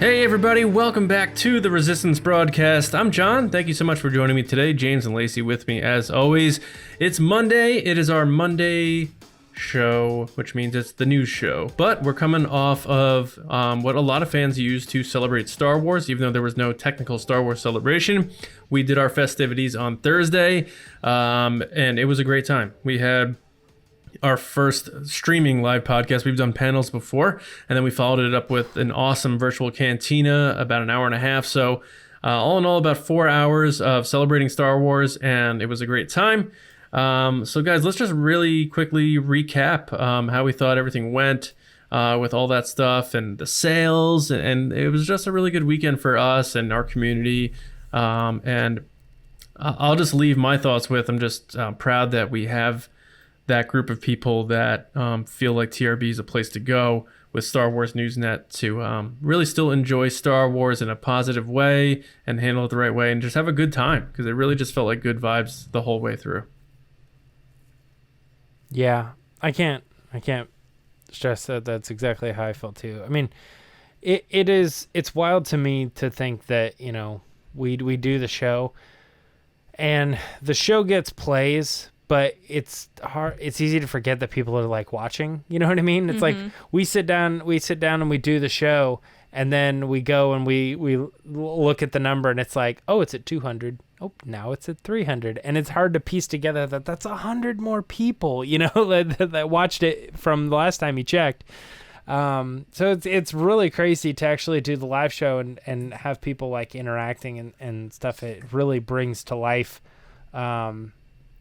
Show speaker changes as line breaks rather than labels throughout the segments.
Hey everybody, welcome back to the Resistance Broadcast. I'm John. Thank you so much for joining me today. James and Lacey with me as always. It's Monday. It is our Monday show, which means it's the news show. But we're coming off of what a lot of fans use to celebrate Star Wars, even though there was no technical Star Wars celebration. We did our festivities on Thursday, and it was a great time. We had our first streaming live podcast. We've done panels before, and then we followed it up with an awesome virtual cantina, about an hour and a half. So all in all, about 4 hours of celebrating Star Wars, and it was a great time. So guys, let's just really quickly recap how we thought everything went with all that stuff and the sales, and it was just a really good weekend for us and our community. And I'll just leave my thoughts with, I'm just proud that we have that group of people that feel like TRB is a place to go with Star Wars Newsnet to really still enjoy Star Wars in a positive way and handle it the right way and just have a good time, because it really just felt like good vibes the whole way through.
Yeah, I can't stress that that's exactly how I felt too. I mean, it's wild to me to think that, you know, we do the show and the show gets plays, but it's hard. It's easy to forget that people are like watching. You know what I mean? It's like we sit down and we do the show, and then we go and we look at the number, and it's like, oh, it's at 200. Oh, now it's at 300, and it's hard to piece together that that's 100 more people, you know, that watched it from the last time you checked. So it's really crazy to actually do the live show and have people like interacting and stuff. It really brings to life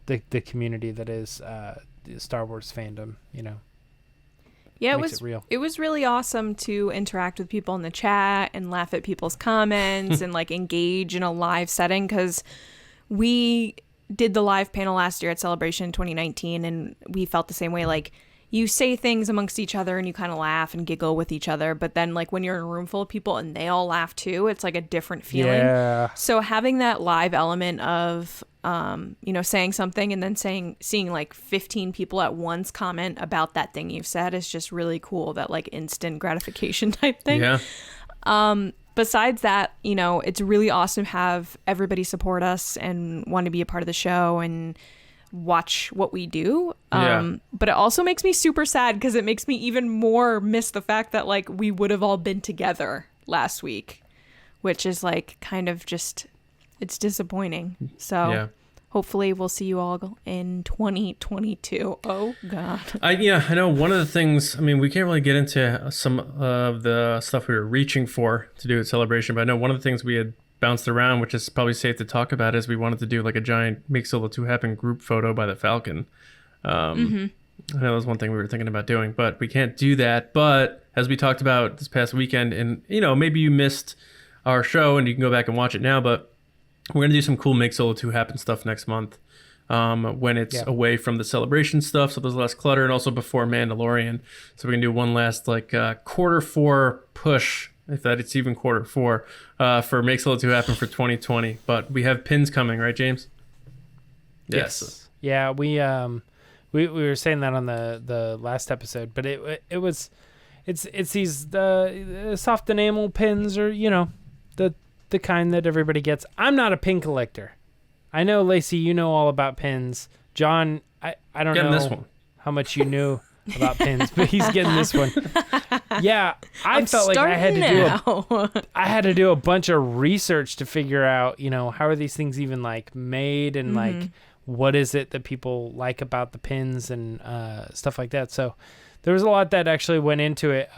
the community that is Star Wars fandom, you know.
Yeah,
Makes it real.
It was really awesome to interact with people in the chat and laugh at people's comments and like engage in a live setting, because we did the live panel last year at Celebration 2019, and we felt the same way. Like, you say things amongst each other and you kind of laugh and giggle with each other, but then like when you're in a room full of people and they all laugh too, it's like a different feeling.
Yeah.
So having that live element of you know, saying something and then seeing like 15 people at once comment about that thing you've said is just really cool. That like instant gratification type thing.
Yeah.
Besides that, you know, it's really awesome to have everybody support us and want to be a part of the show and watch what we do. But it also makes me super sad, because it makes me even more miss the fact that like we would have all been together last week, which is like kind of just, it's disappointing. So hopefully we'll see you all in 2022. Oh God.
I know one of the things, I mean, we can't really get into some of the stuff we were reaching for to do at Celebration, but I know one of the things we had bounced around, which is probably safe to talk about, is we wanted to do like a giant Make Solo 2 Happen group photo by the Falcon. I know that was one thing we were thinking about doing, but we can't do that. But as we talked about this past weekend, and you know, maybe you missed our show and you can go back and watch it now, but we're going to do some cool Make Solo 2 Happen stuff next month when it's away from the Celebration stuff, so there's less clutter, and also before Mandalorian. So we're going to do one last like Q4 push, if that it's even Q4, for Make Solo 2 Happen for 2020. But we have pins coming, right, James?
Yes. Yeah, we were saying that on the last episode, but it's these the soft enamel pins, or you know, the kind that everybody gets. I'm not a pin collector. I know, Lacey, you know all about pins. John, I don't know
this one.
How much you knew about pins, but he's getting this one. Yeah, I felt like I had to do a bunch of research to figure out, you know, how are these things even like made, and like what is it that people like about the pins and stuff like that. So there was a lot that actually went into it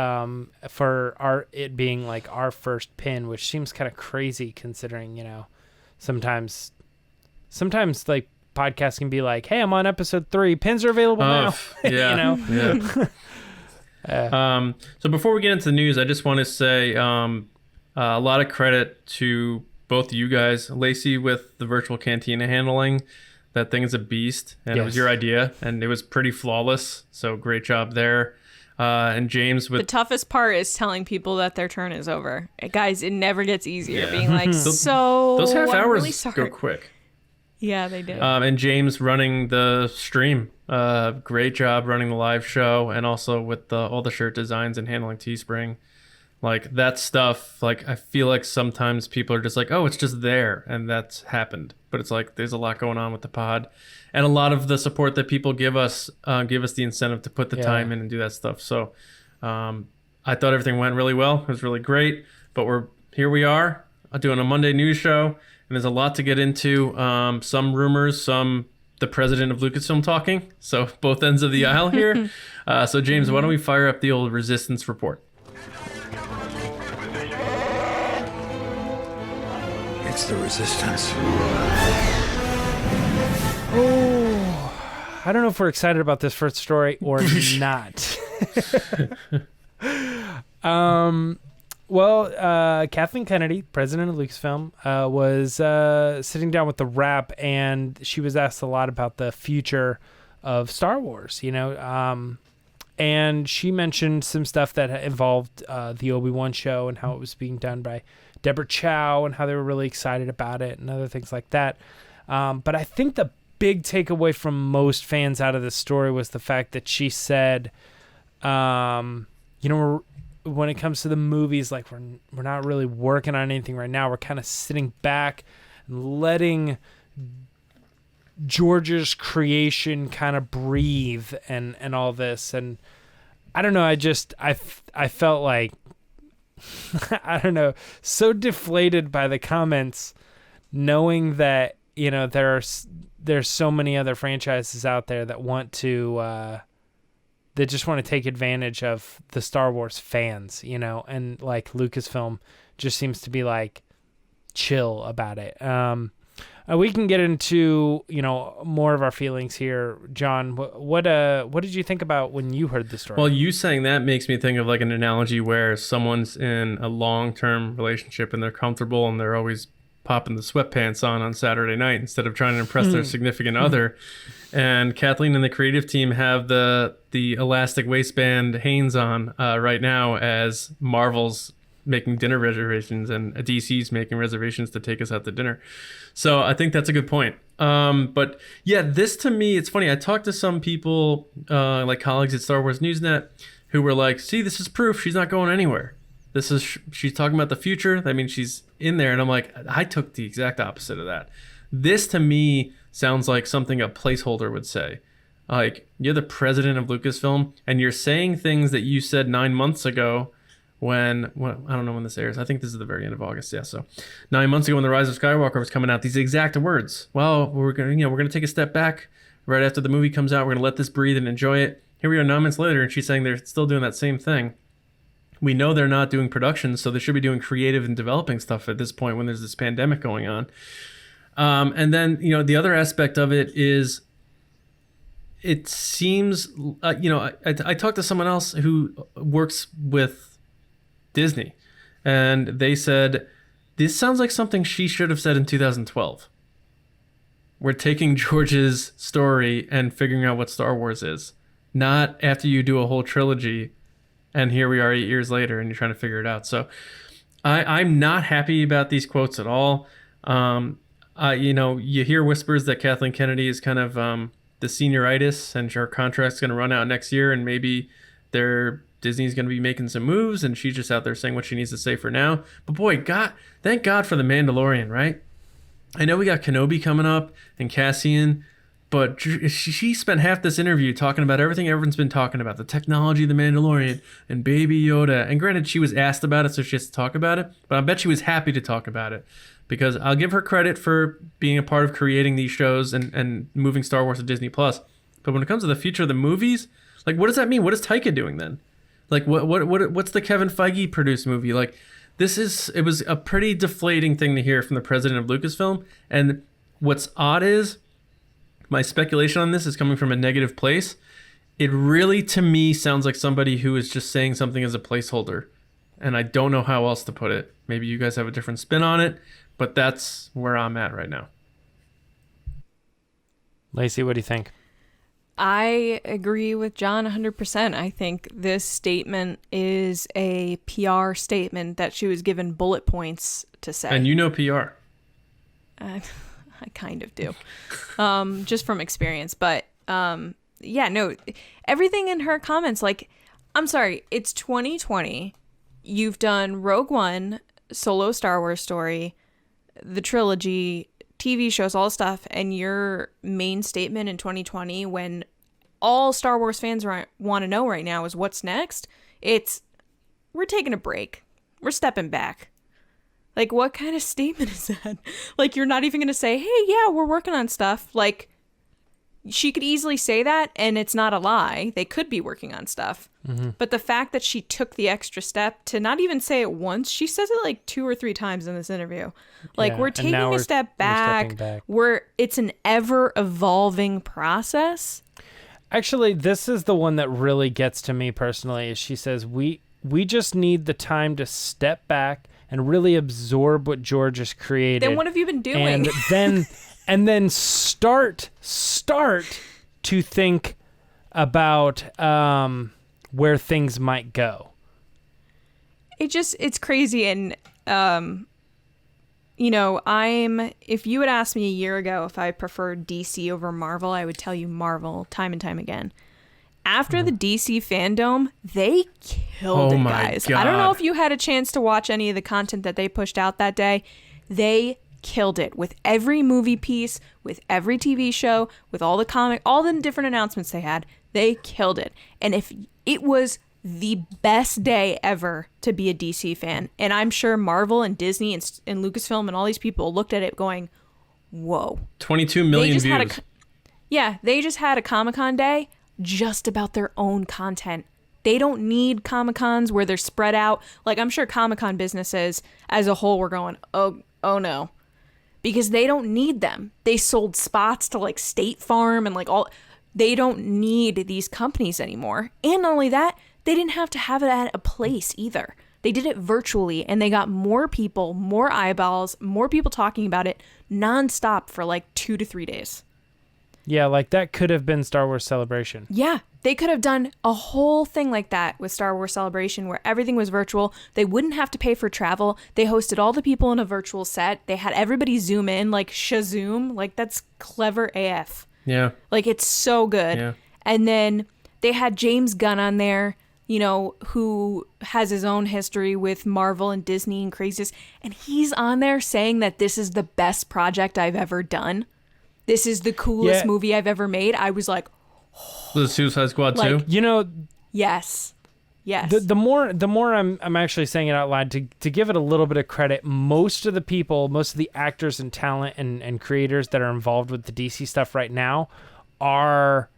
for it being like our first pin, which seems kind of crazy considering, you know, sometimes like podcasts can be like, hey, I'm on episode 3, pins are available now.
Yeah.
You know?
Yeah. So before we get into the news, I just want to say a lot of credit to both of you guys. Lacey with the virtual cantina handling. That thing is a beast, and it was your idea, and it was pretty flawless, so great job there. And James with...
The toughest part is telling people that their turn is over. Guys, it never gets easier. Being like,
those half hours
really
go quick.
Yeah, they do.
And James running the stream. Great job running the live show, and also with all the shirt designs and handling Teespring. Like that stuff, like I feel like sometimes people are just like, oh, it's just there and that's happened. But it's like there's a lot going on with the pod, and a lot of the support that people give us the incentive to put the time in and do that stuff. So I thought everything went really well. It was really great. But here we are doing a Monday news show, and there's a lot to get into. Some rumors, the president of Lucasfilm talking. So both ends of the aisle here. So James, why don't we fire up the old Resistance report?
It's the Resistance.
Oh, I don't know if we're excited about this first story or not. Well, Kathleen Kennedy, president of Lucasfilm, was sitting down with the Wrap, and she was asked a lot about the future of Star Wars, and she mentioned some stuff that involved the Obi-Wan show and how it was being done by Deborah Chow and how they were really excited about it and other things like that. But I think the big takeaway from most fans out of this story was the fact that she said, when it comes to the movies, like we're not really working on anything right now. We're kind of sitting back and letting George's creation kind of breathe and all this. And I don't know. I felt like, I don't know, so deflated by the comments, knowing that, there's so many other franchises out there that want to, that just want to take advantage of the Star Wars fans, and like Lucasfilm just seems to be like chill about it. We can get into, more of our feelings here. John, what did you think about when you heard the story?
Well, you saying that makes me think of like an analogy where someone's in a long-term relationship and they're comfortable and they're always popping the sweatpants on Saturday night instead of trying to impress their significant other. And Kathleen and the creative team have the elastic waistband Hanes on right now as Marvel's making dinner reservations and DC's making reservations to take us out to dinner. So I think that's a good point. But yeah, this to me, it's funny. I talked to some people, like colleagues at Star Wars Newsnet, who were like, see, this is proof she's not going anywhere. She's talking about the future. That means she's in there. And I'm like, I took the exact opposite of that. This to me sounds like something a placeholder would say. Like, you're the president of Lucasfilm and you're saying things that you said 9 months ago when I don't know when this airs. I think this is the very end of August. Yeah. So 9 months ago when The Rise of Skywalker was coming out, these exact words. Well, we're going to take a step back right after the movie comes out. We're going to let this breathe and enjoy it. Here we are 9 months later, and she's saying they're still doing that same thing. We know they're not doing production, so they should be doing creative and developing stuff at this point when there's this pandemic going on. And then, the other aspect of it is, it seems, I talked to someone else who works with Disney, and they said, this sounds like something she should have said in 2012. We're taking George's story and figuring out what Star Wars is, not after you do a whole trilogy. And here we are 8 years later, and you're trying to figure it out. So I'm not happy about these quotes at all. You hear whispers that Kathleen Kennedy is kind of the senioritis, and her contract's going to run out next year, and maybe Disney's going to be making some moves, and she's just out there saying what she needs to say for now. But boy, thank God for The Mandalorian, right? I know we got Kenobi coming up and Cassian, but she spent half this interview talking about everything everyone's been talking about, the technology of The Mandalorian and Baby Yoda. And granted, she was asked about it, so she has to talk about it. But I bet she was happy to talk about it, because I'll give her credit for being a part of creating these shows and moving Star Wars to Disney+. But when it comes to the future of the movies, like, what does that mean? What is Taika doing then? Like, what's the Kevin Feige produced movie? Like, it was a pretty deflating thing to hear from the president of Lucasfilm. And what's odd is, my speculation on this is coming from a negative place. It really, to me, sounds like somebody who is just saying something as a placeholder. And I don't know how else to put it. Maybe you guys have a different spin on it, but that's where I'm at right now.
Lacey, what do you think?
I agree with John 100%. I think this statement is a PR statement that she was given bullet points to say.
And you know PR.
I kind of do, just from experience. But everything in her comments, like, I'm sorry, it's 2020. you've done Rogue One, solo Star Wars story, the trilogy, TV shows, all stuff, and your main statement in 2020 when all Star Wars fans want to know right now is what's next, it's we're taking a break. We're stepping back. Like, what kind of statement is that? Like, you're not even going to say, hey, yeah, we're working on stuff. Like, she could easily say that, and it's not a lie. They could be working on stuff. Mm-hmm. But the fact that she took the extra step to not even say it once, she says it like 2 or 3 times in this interview. Like, we're taking a step back. It's an ever-evolving process.
Actually, this is the one that really gets to me personally, is she says, we just need the time to step back and really absorb what George has created.
Then what have you been doing?
And then start to think about where things might go.
It's crazy. And, if you had asked me a year ago if I preferred DC over Marvel, I would tell you Marvel time and time again. After the DC fandom, they killed it, guys.
God.
I don't know if you had a chance to watch any of the content that they pushed out that day. They killed it with every movie piece, with every TV show, with all the comic, all the different announcements they had. They killed it. And if it was the best day ever to be a DC fan, and I'm sure Marvel and Disney and Lucasfilm and all these people looked at it going, whoa.
22 million views.
They just had a Comic-Con day just about their own content. They don't need Comic-Cons where they're spread out. Like, I'm sure Comic-Con businesses as a whole were going, oh no. Because they don't need them. They sold spots to like State Farm and like all. They don't need these companies anymore. And not only that, they didn't have to have it at a place either. They did it virtually, and they got more people, more eyeballs, more people talking about it nonstop for like 2 to 3 days.
Yeah, like that could have been Star Wars Celebration.
Yeah, they could have done a whole thing like that with Star Wars Celebration where everything was virtual. They wouldn't have to pay for travel. They hosted all the people in a virtual set. They had everybody zoom in like Shazoom. Like, that's clever AF.
Yeah.
Like, it's so good.
Yeah.
And then they had James Gunn on there, who has his own history with Marvel and Disney and craziness. And he's on there saying that this is the best project I've ever done. This is the coolest movie I've ever made. I was like,
The Suicide Squad
like,
2?
Yes.
The more I'm actually saying it out loud to give it a little bit of credit. Most of the actors and talent and creators that are involved with the DC stuff right now are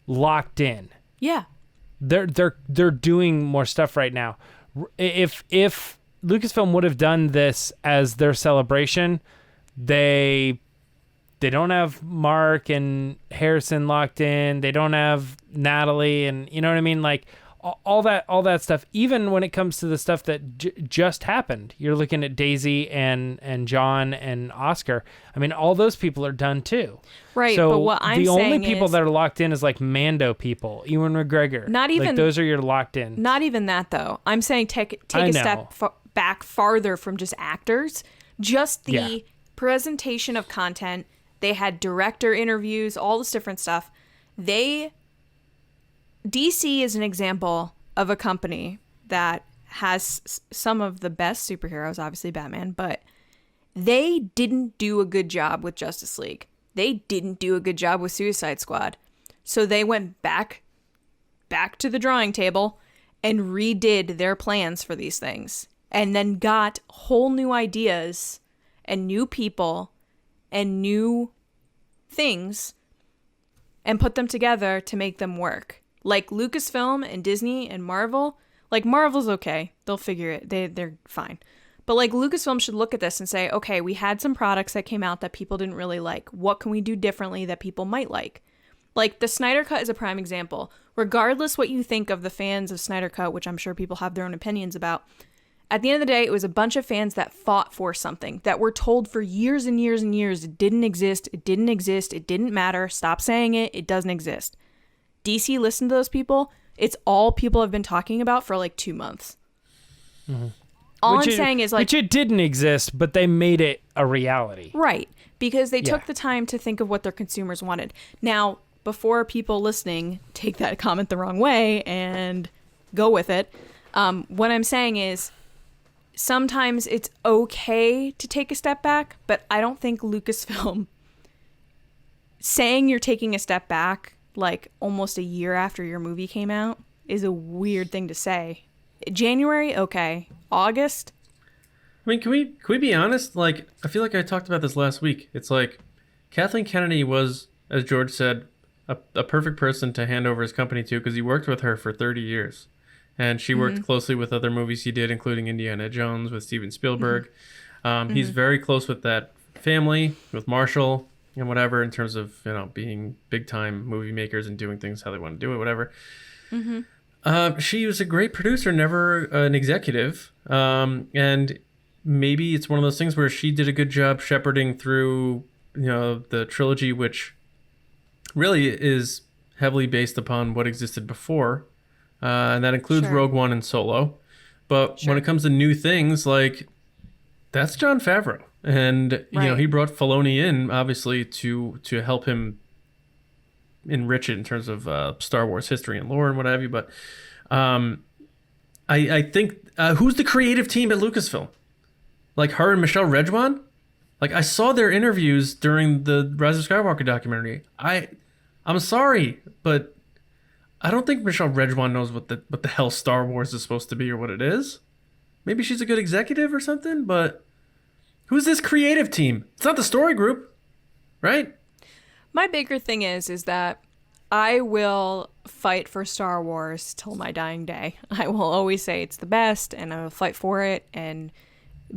locked in.
Yeah.
They're doing more stuff right now. If Lucasfilm would have done this as their celebration, they don't have Mark and Harrison locked in. They don't have Natalie, and you know what I mean? Like all that stuff. Even when it comes to the stuff that just happened, you're looking at Daisy and John and Oscar. I mean, all those people are done too.
Right.
So
but what I'm
the
saying
only people
is,
that are locked in is like Mando people, Ewan McGregor.
Not even
like those are your locked in.
Not even that though. I'm saying take a step back farther from just actors. Just the presentation of content. They had director interviews, all this different stuff. DC is an example of a company that has some of the best superheroes, obviously Batman, but they didn't do a good job with Justice League. They didn't do a good job with Suicide Squad. So they went back to the drawing table and redid their plans for these things, and then got whole new ideas and new people and new things and put them together to make them work. Like Lucasfilm and Disney and Marvel, like Marvel's okay. They'll figure it. They're fine. But like Lucasfilm should look at this and say, okay, we had some products that came out that people didn't really like. What can we do differently that people might like? Like the Snyder Cut is a prime example. Regardless what you think of the fans of Snyder Cut, which I'm sure people have their own opinions about, at the end of the day, it was a bunch of fans that fought for something, that were told for years and years and years it didn't exist, it didn't matter, stop saying it, it doesn't exist. DC listened to those people. It's all people have been talking about for like 2 months. Mm-hmm. I'm saying is like...
Which it didn't exist, but they made it a reality.
Right, because they took the time to think of what their consumers wanted. Now, before people listening take that comment the wrong way and go with it, What I'm saying is sometimes it's okay to take a step back, but I don't think Lucasfilm saying you're taking a step back like almost a year after your movie came out is a weird thing to say. January, okay. August?
I mean, can we be honest? Like, I feel like I talked about this last week. It's like Kathleen Kennedy was, as George said, a perfect person to hand over his company to because he worked with her for 30 years. And she worked closely with other movies he did, including Indiana Jones with Steven Spielberg. He's very close with that family, with Marshall and whatever, in terms of, you know, being big-time movie makers and doing things how they want to do it, whatever. She was a great producer, never an executive. And maybe it's one of those things where she did a good job shepherding through, you know, the trilogy, which really is heavily based upon what existed before. And that includes Rogue One and Solo. But when it comes to new things, like, that's Jon Favreau. And, you know, he brought Filoni in, obviously, to help him enrich it in terms of Star Wars history and lore and what have you. But I think, who's the creative team at Lucasfilm? Like her and Michelle Redjwan? Like, I saw their interviews during the Rise of Skywalker documentary. I'm sorry, but I don't think Michelle Redjwan knows what the hell Star Wars is supposed to be or what it is. Maybe she's a good executive or something, but who's this creative team? It's not the story group, right?
My bigger thing is that I will fight for Star Wars till my dying day. I will always say it's the best, and I will fight for it and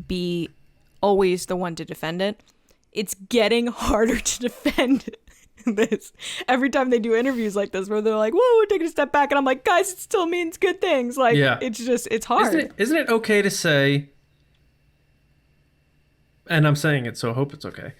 be always the one to defend it. It's getting harder to defend this every time they do interviews like this where they're like, whoa, we're taking a step back, and I'm like, guys, it still means good things. Like, it's hard.
Isn't it okay to say, and I'm saying it, so I hope it's okay,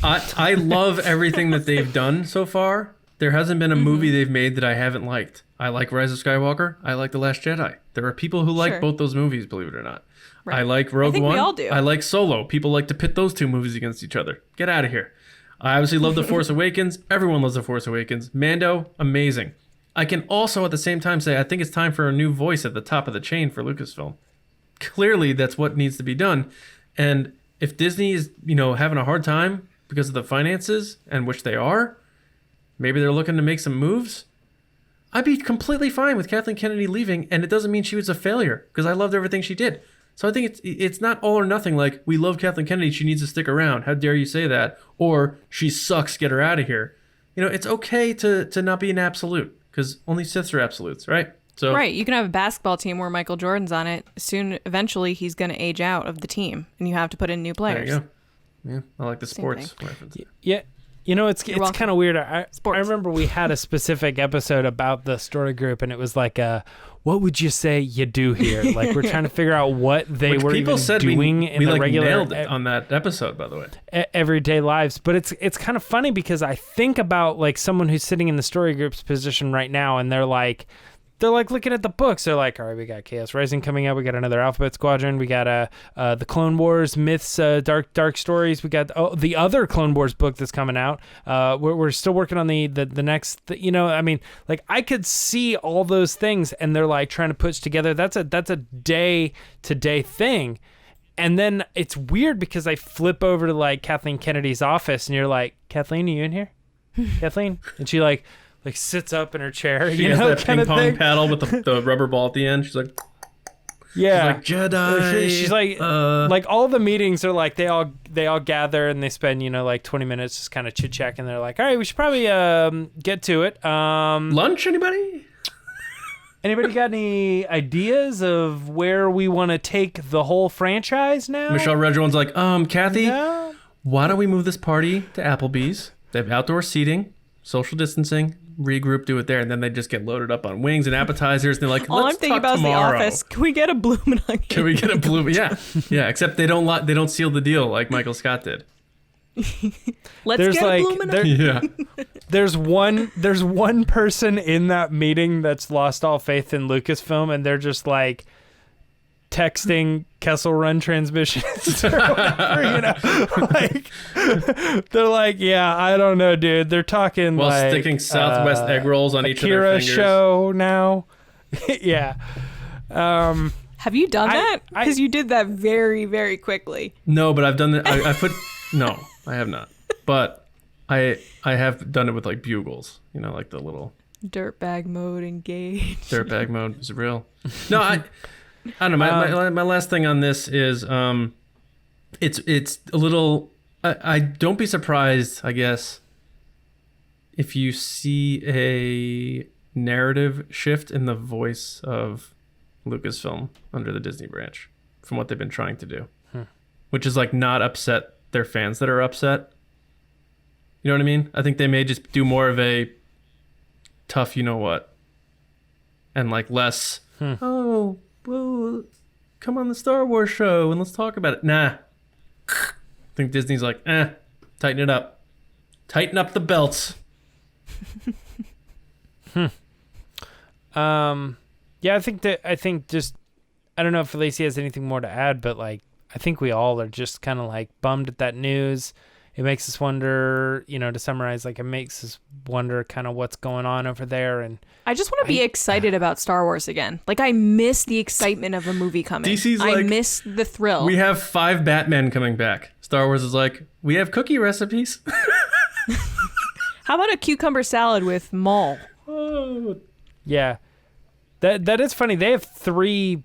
I love everything that they've done so far. There hasn't been a movie they've made that I haven't liked. I like Rise of Skywalker. I like The Last Jedi. There are people who like both those movies, believe it or not. Right. I like Rogue One.
We all do.
I like Solo. People like to pit those two movies against each other. Get out of here. I obviously love The Force Awakens. Everyone loves The Force Awakens. Mando, amazing. I can also at the same time say I think it's time for a new voice at the top of the chain for Lucasfilm. Clearly, that's what needs to be done. And if Disney is, you know, having a hard time because of the finances, and which they are, maybe they're looking to make some moves, I'd be completely fine with Kathleen Kennedy leaving, and it doesn't mean she was a failure, because I loved everything she did. So I think it's not all or nothing, like, we love Kathleen Kennedy, she needs to stick around, how dare you say that, or she sucks, get her out of here. You know, it's okay to not be an absolute, because only Siths are absolutes, right? So,
right, you can have a basketball team where Michael Jordan's on it. Eventually, he's going to age out of the team, and you have to put in new players.
There you go. Yeah, I like the sports reference.
Yeah, you know, it's kind of weird. I remember we had a specific episode about the story group, and it was like, what would you say you do here? Like, we're trying to figure out what they were even doing in the regular...
nailed it on that episode, by the way.
Everyday lives. But it's kind of funny because I think about, like, someone who's sitting in the story group's position right now, and they're like looking at the books. They're like, all right, we got Chaos Rising coming out. We got another Alphabet Squadron. We got the Clone Wars myths, dark stories. We got the other Clone Wars book that's coming out. We're still working on the next. You know, I mean, like, I could see all those things, and they're like trying to put together. That's a day to day thing. And then it's weird because I flip over to like Kathleen Kennedy's office, and you're like, Kathleen, are you in here? Kathleen, and she like sits up in her chair.
She has that ping pong paddle with the rubber ball at the end. She's like,
yeah,
she's like, Jedi.
She's like all the meetings are like they all gather and they spend, you know, like 20 minutes just kind of chit chatting. They're like, all right, we should probably get to it.
Lunch, anybody?
Anybody got any ideas of where we want to take the whole franchise now?
Michelle Redjwan's like, Kathy, why don't we move this party to Applebee's? They have outdoor seating, social distancing, regroup, do it there, and then they just get loaded up on wings and appetizers, and they're like,
all I'm thinking about is The Office. Can we get a Bloomin' Onion?
Can we get a Bloomin'? Yeah, except they don't seal the deal like Michael Scott did.
Let's get a Bloomin' Onion.
Yeah. There's one person in that meeting that's lost all faith in Lucasfilm, and they're just like texting Kessel Run Transmissions or whatever, you know, like they're like, yeah, I don't know, dude. They're talking
while
like
sticking Southwest egg rolls on each of their fingers.
Show now, yeah.
Have you done that? Because you did that very, very quickly.
No, but I've done it. No, I have not. But I have done it with like bugles. Like the little
dirtbag mode engaged.
Dirtbag mode is real. No, I don't know. My last thing on this is it's a little. I don't be surprised, I guess, if you see a narrative shift in the voice of Lucasfilm under the Disney branch from what they've been trying to do, which is like not upset their fans that are upset. You know what I mean? I think they may just do more of a tough, you know what, and like less. Oh, well, come on the Star Wars show and let's talk about it. Nah. I think Disney's like, tighten it up. Tighten up the belts.
Yeah, I think just, I don't know if Lacey has anything more to add, but like, I think we all are just kind of like bummed at that news. It makes us wonder, to summarize, like it makes us wonder kind of what's going on over there. And
I just want to be excited about Star Wars again. Like I miss the excitement of a movie coming.
DC's like,
I miss the thrill.
We have 5 Batmen coming back. Star Wars is like, we have cookie recipes.
How about a cucumber salad with Maul?
Oh.
Yeah. That is funny. They have 3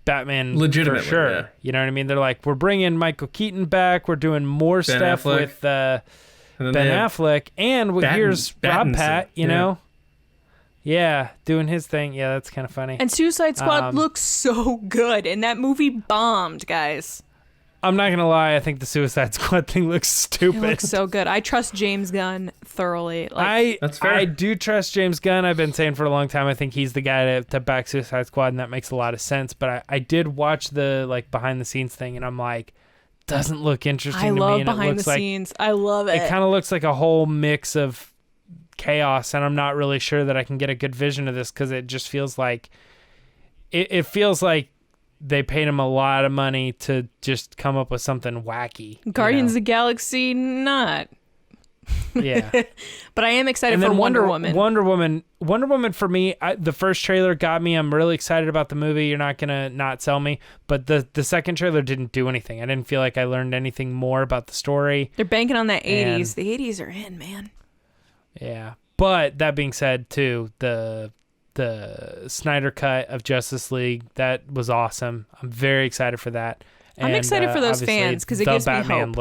Batman
legitimately,
for sure.
Yeah.
You know what I mean? They're like, we're bringing Michael Keaton back. We're doing more stuff
Affleck.
with Ben Affleck. And here's Rob Pat, you know? Yeah, doing his thing. Yeah, that's kind of funny.
And Suicide Squad looks so good. And that movie bombed, guys.
I'm not going to lie. I think the Suicide Squad thing looks stupid.
It looks so good. I trust James Gunn thoroughly.
That's fair.
I do trust James Gunn. I've been saying for a long time, I think he's the guy to back Suicide Squad, and that makes a lot of sense. But I did watch the like behind the scenes thing, and I'm like, doesn't look interesting to me.
I love
and
behind the scenes. I love it.
It kind of looks like a whole mix of chaos, and I'm not really sure that I can get a good vision of this because it just feels like it feels like they paid him a lot of money to just come up with something wacky.
Guardians of the Galaxy, not.
Yeah.
But I am excited for Wonder Woman.
Wonder Woman for me, the first trailer got me. I'm really excited about the movie. You're not going to not sell me. But the second trailer didn't do anything. I didn't feel like I learned anything more about the story.
They're banking on that 80s. The 80s are in, man.
Yeah. But that being said, too, the Snyder cut of Justice League, that was awesome. I'm very excited for that.
I'm excited for those fans because it gives me hope.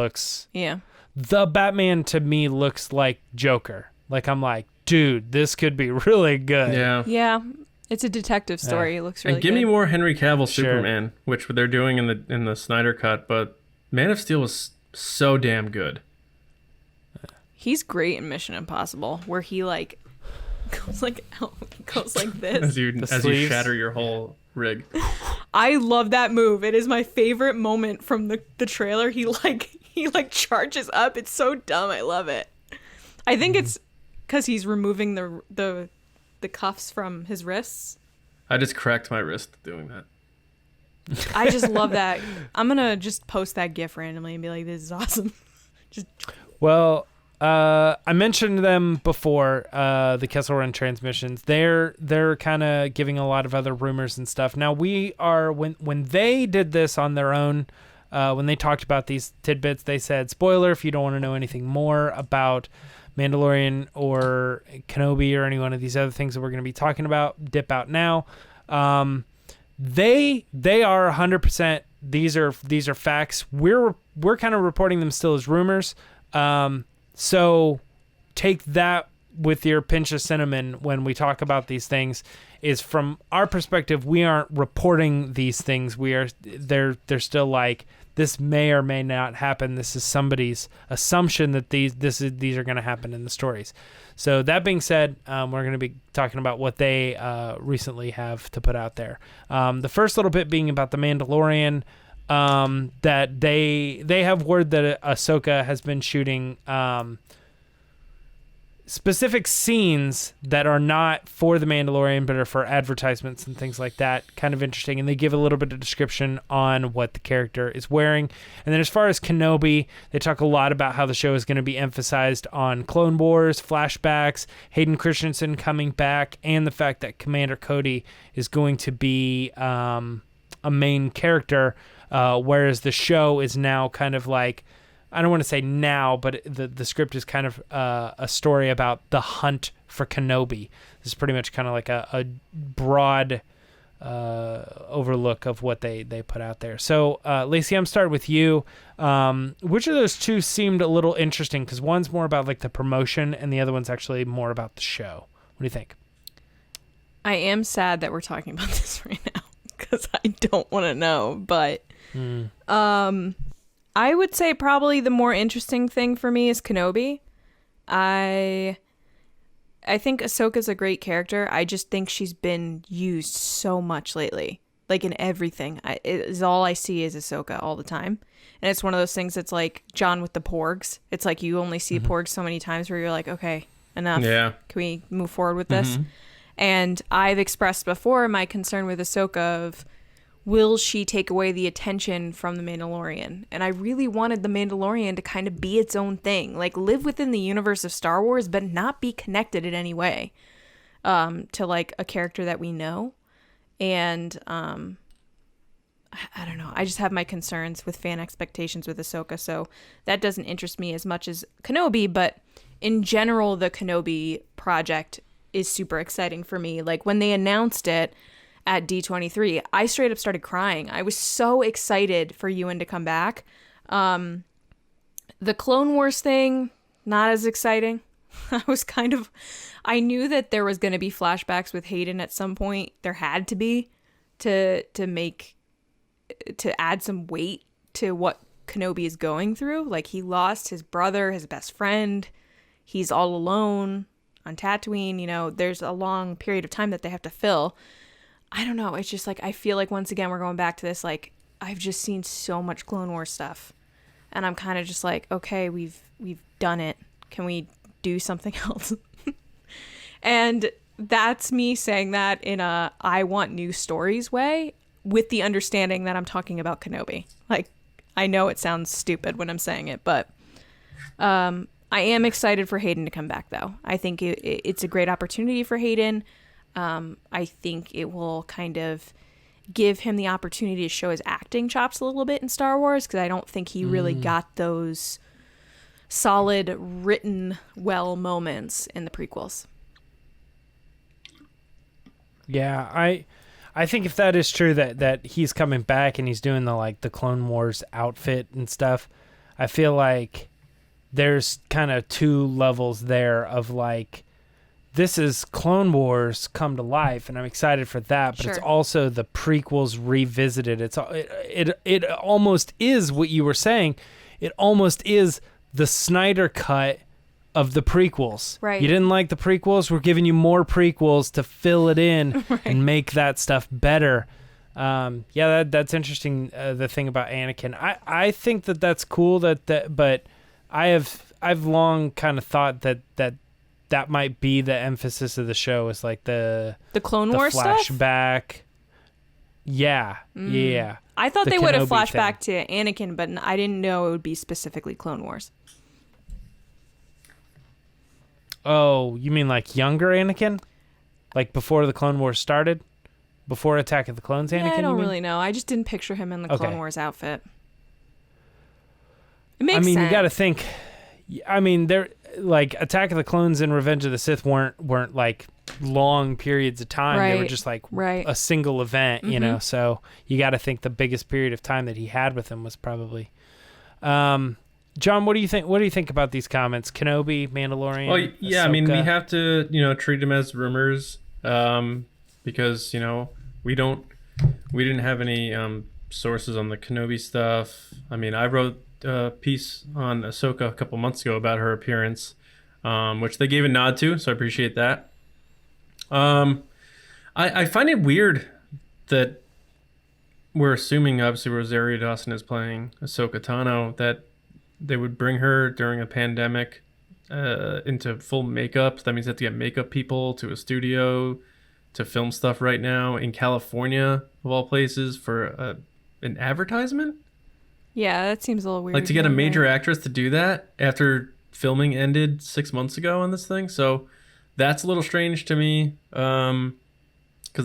The Batman to me looks like Joker. Like I'm like, dude, this could be really good.
Yeah. It's a detective story. It looks really good.
Give me more Henry Cavill Superman, which they're doing in the Snyder cut, but Man of Steel was so damn good.
He's great in Mission Impossible, where he like goes like this
as you shatter your whole rig.
I love that move. It is my favorite moment from the trailer. He charges up. It's so dumb. I love it. I think it's because he's removing the cuffs from his wrists. I
just cracked my wrist doing that.
I just love that. I'm gonna just post that GIF randomly and be like, "This is awesome."
Well. I mentioned them before, the Kessel Run Transmissions. They're kind of giving a lot of other rumors and stuff. Now we are when they did this on their own, when they talked about these tidbits, they said, spoiler, if you don't want to know anything more about Mandalorian or Kenobi or any one of these other things that we're going to be talking about, dip out now. They are 100%. These are facts. We're kind of reporting them still as rumors. So take that with your pinch of cinnamon when we talk about these things. Is from our perspective, we aren't reporting these things. They're still like, this may or may not happen. This is somebody's assumption that these are going to happen in the stories. So that being said, we're going to be talking about what they recently have to put out there. The first little bit being about the Mandalorian. That they have word that Ahsoka has been shooting specific scenes that are not for The Mandalorian but are for advertisements and things like that. Kind of interesting. And they give a little bit of description on what the character is wearing. And then as far as Kenobi, they talk a lot about how the show is going to be emphasized on Clone Wars, flashbacks, Hayden Christensen coming back, and the fact that Commander Cody is going to be a main character, whereas the show is now kind of like, I don't want to say now, but the script is kind of a story about the hunt for Kenobi. This is pretty much kind of like a broad overlook of what they put out there. So, Lacey, I'm starting with you. Which of those two seemed a little interesting? Because one's more about like the promotion and the other one's actually more about the show. What do you think?
I am sad that we're talking about this right now because I don't want to know, but I would say probably the more interesting thing for me is Kenobi. I think Ahsoka's a great character. I just think she's been used so much lately. Like in everything. All I see is Ahsoka all the time. And it's one of those things that's like John with the porgs. It's like you only see porgs so many times where you're like, okay, enough. Yeah. Can we move forward with this? And I've expressed before my concern with Ahsoka of, will she take away the attention from The Mandalorian? And I really wanted The Mandalorian to kind of be its own thing. Like, live within the universe of Star Wars, but not be connected in any way to, like, a character that we know. And, I don't know. I just have my concerns with fan expectations with Ahsoka, so that doesn't interest me as much as Kenobi. But in general, the Kenobi project is super exciting for me. Like, when they announced it at D23, I straight up started crying. I was so excited for Ewan to come back. The Clone Wars thing, not as exciting. I knew that there was going to be flashbacks with Hayden at some point. There had to be to add some weight to what Kenobi is going through. Like, he lost his brother, his best friend. He's all alone on Tatooine. You know, there's a long period of time that they have to fill. I don't know. It's just like, I feel like once again, we're going back to this. Like, I've just seen so much Clone Wars stuff and I'm kind of just like, okay, we've done it. Can we do something else? And that's me saying that in a, I want new stories way, with the understanding that I'm talking about Kenobi. Like, I know it sounds stupid when I'm saying it, but, I am excited for Hayden to come back though. I think it's a great opportunity for Hayden. I think it will kind of give him the opportunity to show his acting chops a little bit in Star Wars, because I don't think he really got those solid, written well moments in the prequels.
Yeah, I think if that is true, that he's coming back and he's doing the Clone Wars outfit and stuff, I feel like there's kind of two levels there of like, this is Clone Wars come to life, and I'm excited for that. But It's also the prequels revisited. It almost is what you were saying. It almost is the Snyder cut of the prequels.
Right.
You didn't like the prequels? We're giving you more prequels to fill it in and make that stuff better. That's interesting. The thing about Anakin, I think that's cool. But I've long kind of thought that might be the emphasis of the show, is like the
Clone Wars
flashback.
Stuff?
Yeah.
I thought they would have
Kenobi
flashback to Anakin, but I didn't know it would be specifically Clone Wars.
Oh, you mean like younger Anakin? Like before the Clone Wars started? Before Attack of the Clones Anakin?
I don't really know. I just didn't picture him in the Clone Wars outfit. It makes sense.
You got to think. They're like Attack of the Clones and Revenge of the Sith weren't like long periods of time. They were just like a single event, you know. So you got to think the biggest period of time that he had with him was probably. John, what do you think? What do you think about these comments? Kenobi, Mandalorian.
Well, yeah,
Ahsoka?
we have to treat them as rumors, because we didn't have any sources on the Kenobi stuff. I wrote a piece on Ahsoka a couple months ago about her appearance, which they gave a nod to, so I appreciate that. I find it weird that we're assuming, obviously, Rosario Dawson is playing Ahsoka Tano, that they would bring her during a pandemic into full makeup. That means they have to get makeup people to a studio to film stuff right now in California, of all places, for an advertisement.
Yeah, that seems a little weird.
Like to get a major actress to do that after filming ended 6 months ago on this thing. So that's a little strange to me, because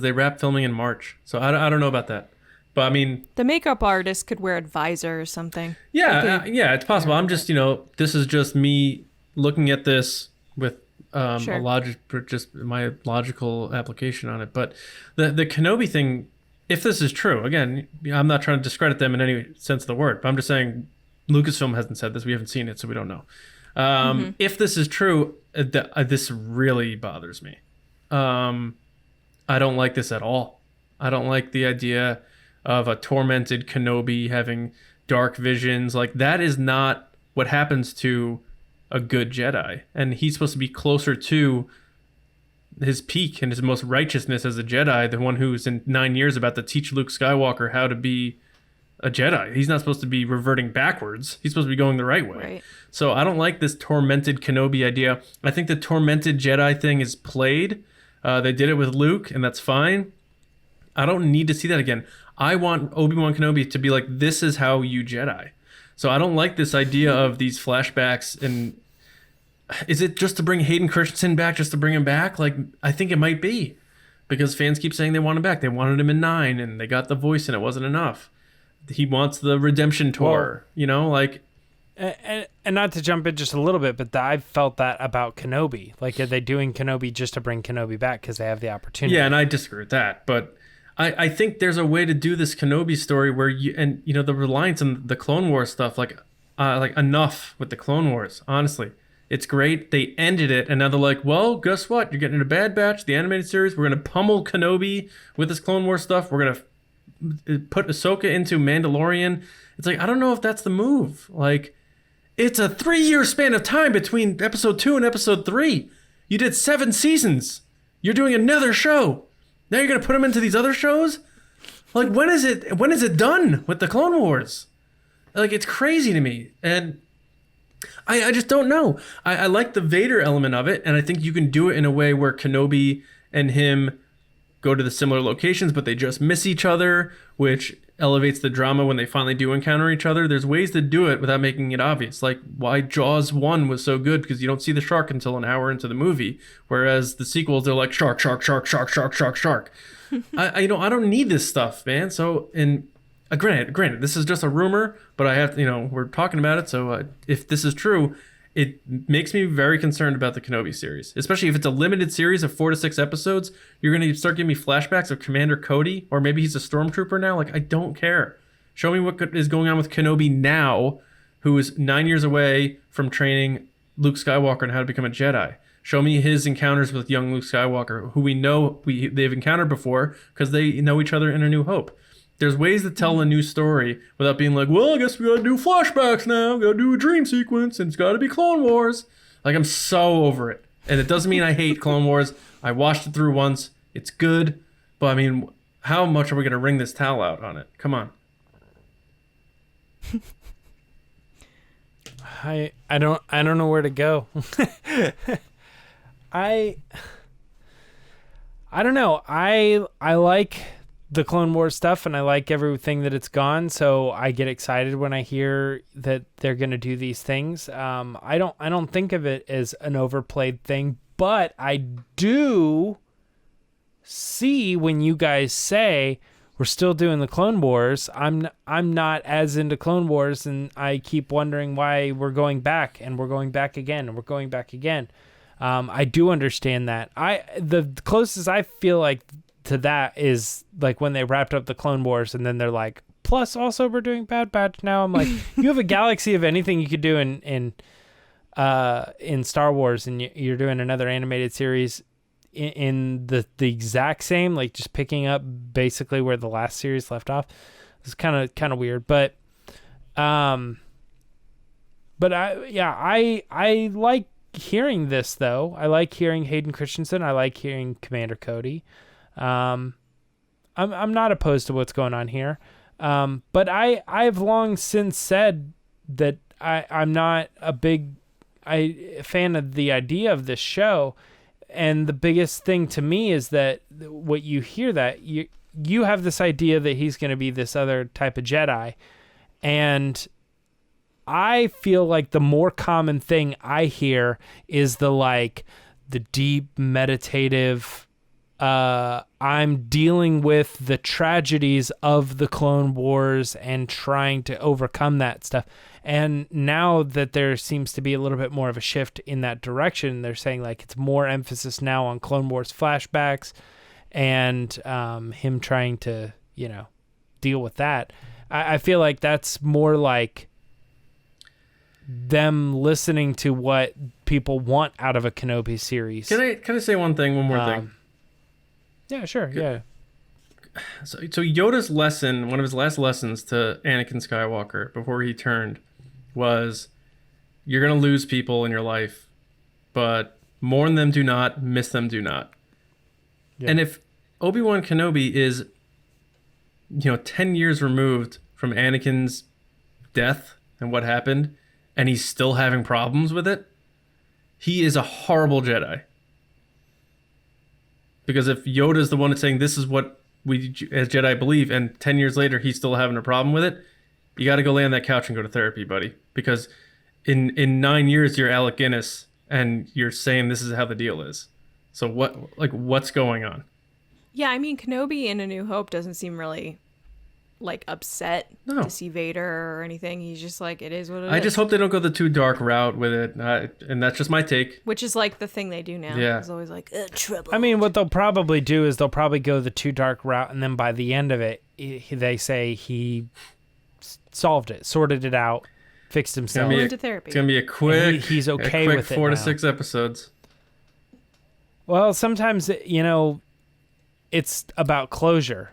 they wrapped filming in March. So I don't know about that. But I mean,
the makeup artist could wear a visor or something.
Yeah, yeah, it's possible. I'm just, this is just me looking at this with just my logical application on it. But the Kenobi thing, if this is true, again, I'm not trying to discredit them in any sense of the word, but I'm just saying Lucasfilm hasn't said this. We haven't seen it, so we don't know. If this is true, this really bothers me. I don't like this at all. I don't like the idea of a tormented Kenobi having dark visions. Like, that is not what happens to a good Jedi. And he's supposed to be closer to his peak and his most righteousness as a Jedi, the one who's in 9 years about to teach Luke Skywalker how to be a Jedi. He's not supposed to be reverting backwards. He's supposed to be going the right way.
Right.
So I don't like this tormented Kenobi idea. I think the tormented Jedi thing is played. They did it with Luke, and that's fine. I don't need to see that again. I want Obi-Wan Kenobi to be like, this is how you Jedi. So I don't like this idea of these flashbacks. And is it just to bring Hayden Christensen back, just to bring him back? Like, I think it might be, because fans keep saying they want him back. They wanted him in 9, and they got the voice, and it wasn't enough. He wants the redemption tour, like.
And not to jump in just a little bit, but I've felt that about Kenobi. Like, are they doing Kenobi just to bring Kenobi back because they have the opportunity?
Yeah, and I disagree with that, but I think there's a way to do this Kenobi story where the reliance on the Clone Wars stuff, like enough with the Clone Wars. Honestly, it's great. They ended it, and now they're like, well, guess what? You're getting a Bad Batch, the animated series. We're gonna pummel Kenobi with this Clone Wars stuff. We're gonna put Ahsoka into Mandalorian. It's like, I don't know if that's the move. Like, it's a 3-year span of time between episode 2 and episode 3. You did 7 seasons. You're doing another show. Now you're going to put them into these other shows? Like, when is it done with the Clone Wars? Like, it's crazy to me. And I just don't know. I like the Vader element of it, and I think you can do it in a way where Kenobi and him go to the similar locations, but they just miss each other, which elevates the drama when they finally do encounter each other. There's ways to do it without making it obvious. Like why Jaws 1 was so good, because you don't see the shark until an hour into the movie, whereas the sequels, they're like shark, shark, shark, shark, shark, shark, shark. I don't need this stuff, man. So, granted, this is just a rumor, but I have to, we're talking about it. So if this is true, it makes me very concerned about the Kenobi series, especially if it's a limited series of 4 to 6 episodes. You're going to start giving me flashbacks of Commander Cody, or maybe he's a stormtrooper now. Like, I don't care. Show me what is going on with Kenobi now, who is 9 years away from training Luke Skywalker on how to become a Jedi. Show me his encounters with young Luke Skywalker, who we know they've encountered before because they know each other in A New Hope. There's ways to tell a new story without being like, well, I guess we gotta do flashbacks now. We gotta do a dream sequence, and it's gotta be Clone Wars. Like, I'm so over it. And it doesn't mean I hate Clone Wars. I watched it through once. It's good. But, I mean, how much are we gonna wring this towel out on it? Come on.
I don't know where to go. I don't know. I like the Clone Wars stuff, and I like everything that it's gone, so I get excited when I hear that they're going to do these things. I don't think of it as an overplayed thing, but I do see when you guys say we're still doing the Clone Wars. I'm not as into Clone Wars, and I keep wondering why we're going back, and we're going back again, and we're going back again. I do understand that. The closest I feel like to that is like when they wrapped up the Clone Wars, and then they're like, plus also we're doing Bad Batch now. I'm like, you have a galaxy of anything you could do in Star Wars, and you're doing another animated series in the exact same, like just picking up basically where the last series left off. It's kind of weird, but I like hearing this though. I like hearing Hayden Christensen. I like hearing Commander Cody. I'm not opposed to what's going on here. But I've long since said that I'm not a big a fan of the idea of this show. And the biggest thing to me is that what you hear that you have this idea that he's going to be this other type of Jedi. And I feel like the more common thing I hear is the deep meditative, I'm dealing with the tragedies of the Clone Wars and trying to overcome that stuff. And now that there seems to be a little bit more of a shift in that direction, they're saying like it's more emphasis now on Clone Wars flashbacks and him trying to, deal with that. I feel like that's more like them listening to what people want out of a Kenobi series.
Can I say one more thing?
Yeah, sure.
Good. Yeah. So Yoda's lesson, one of his last lessons to Anakin Skywalker before he turned, was you're going to lose people in your life, but mourn them do not, miss them do not. Yeah. And if Obi-Wan Kenobi is 10 years removed from Anakin's death and what happened, and he's still having problems with it, he is a horrible Jedi. Because if Yoda's the one that's saying this is what we as Jedi believe, and 10 years later he's still having a problem with it, you got to go lay on that couch and go to therapy, buddy. Because in 9 years you're Alec Guinness and you're saying this is how the deal is. So what's going on?
Yeah, I mean, Kenobi in A New Hope doesn't seem really upset to see Vader or anything. He's just like, it is what it is.
I just hope they don't go the too dark route with it, and that's just my take.
Which is the thing they do now.
Yeah,
it's always trouble.
I mean, what they'll probably do is they'll probably go the too dark route, and then by the end of it, they say he solved it, sorted it out, fixed himself.
Went to therapy.
It's gonna be a quick.
He's okay with it.
4 to 6 episodes.
Well, sometimes it's about closure.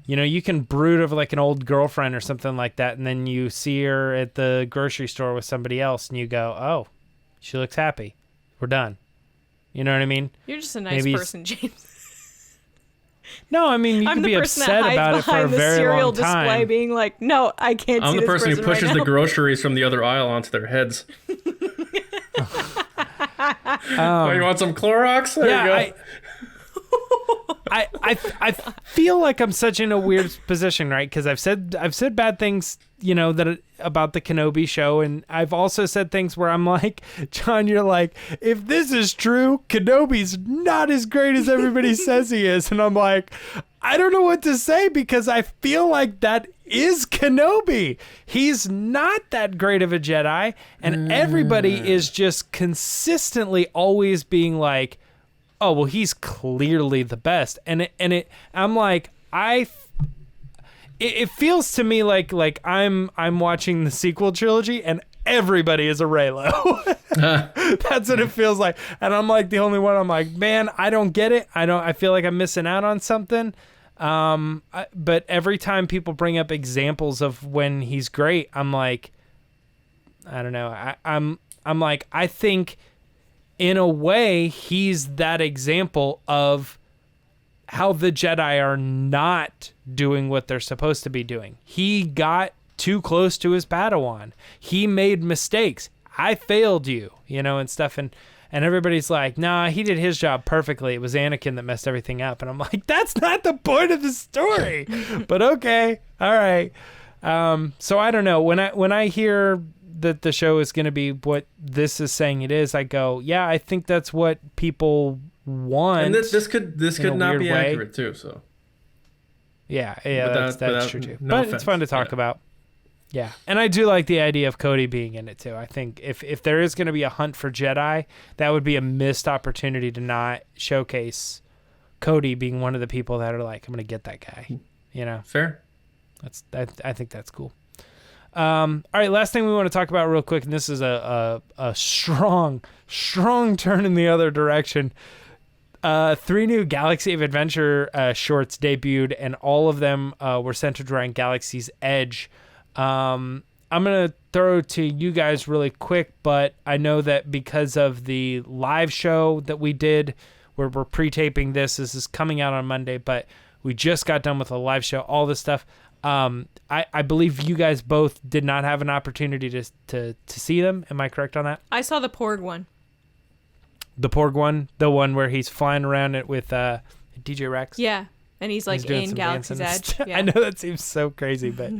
You can brood over an old girlfriend or something like that, and then you see her at the grocery store with somebody else, and you go, oh, she looks happy. We're done. You know what I mean?
You're just a nice person, James.
No, I mean, you can be upset about it for a very long time.
Display being like, no, I can't see
I'm the
this
person who pushes
right
the groceries from the other aisle onto their heads. Oh, you want some Clorox? There you go.
I feel like I'm such in a weird position, right? Because I've said bad things, about the Kenobi show, and I've also said things where I'm like, John, you're like, if this is true, Kenobi's not as great as everybody says he is, and I'm like, I don't know what to say because I feel like that is Kenobi. He's not that great of a Jedi, and everybody is just consistently always being like, oh, well, he's clearly the best. I'm like, it feels to me like I'm watching the sequel trilogy and everybody is a Reylo. That's what it feels like. And I'm like the only one. I'm like, man, I don't get it. I feel like I'm missing out on something. But every time people bring up examples of when he's great, I'm like, I don't know. I'm like, I think in a way, he's that example of how the Jedi are not doing what they're supposed to be doing. He got too close to his Padawan. He made mistakes. I failed you, and stuff. And everybody's like, nah, he did his job perfectly. It was Anakin that messed everything up. And I'm like, that's not the point of the story. But okay. All right. So I don't know. When I hear that the show is going to be what this is saying it is, I go, yeah, I think that's what people want.
And this could not be accurate too. So
yeah, that's true too.
No
but
offense.
It's fun to talk about. Yeah, and I do like the idea of Cody being in it too. I think if there is going to be a hunt for Jedi, that would be a missed opportunity to not showcase Cody being one of the people that are like, I'm going to get that guy.
Fair.
I think that's cool. All right, last thing we want to talk about real quick, and this is a strong turn in the other direction. 3 new Galaxy of Adventure shorts debuted, and all of them were centered around Galaxy's Edge. I'm going to throw to you guys really quick, but I know that because of the live show that we did, where we're pre-taping this is coming out on Monday, but we just got done with a live show, all this stuff. I believe you guys both did not have an opportunity to see them. Am I correct on that?
I saw the Porg one.
The Porg one, the one where he's flying around it with DJ Rex.
Yeah, and he's like
doing
in
some
Galaxy's
dancing.
Edge. Yeah.
I know that seems so crazy, but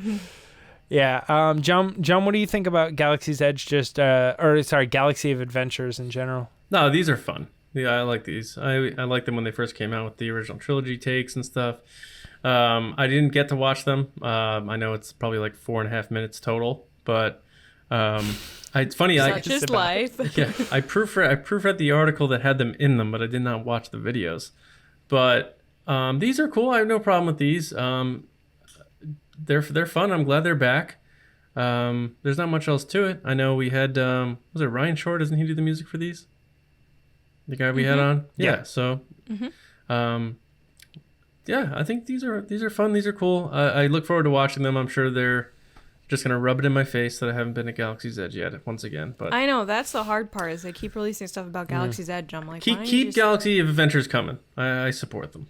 yeah. John, what do you think about Galaxy's Edge? Galaxy of Adventures in general.
No, these are fun. Yeah, I like these. I like them when they first came out with the original trilogy takes and stuff. I didn't get to watch them. I know it's probably like 4.5 minutes total, but it's funny.
Such is life.
Yeah, I proofread the article that had them in them, but I did not watch the videos. But these are cool. I have no problem with these. They're fun. I'm glad they're back. There's not much else to it. I know we had was it Ryan Shore? Doesn't he do the music for these? The guy we had on. Yeah. So. Yeah, I think these are fun. These are cool. I look forward to watching them. I'm sure they're just gonna rub it in my face that I haven't been at Galaxy's Edge yet. Once again, but
I know that's the hard part is they keep releasing stuff about Galaxy's Edge. I'm like,
keep Galaxy of Adventures coming. I support them.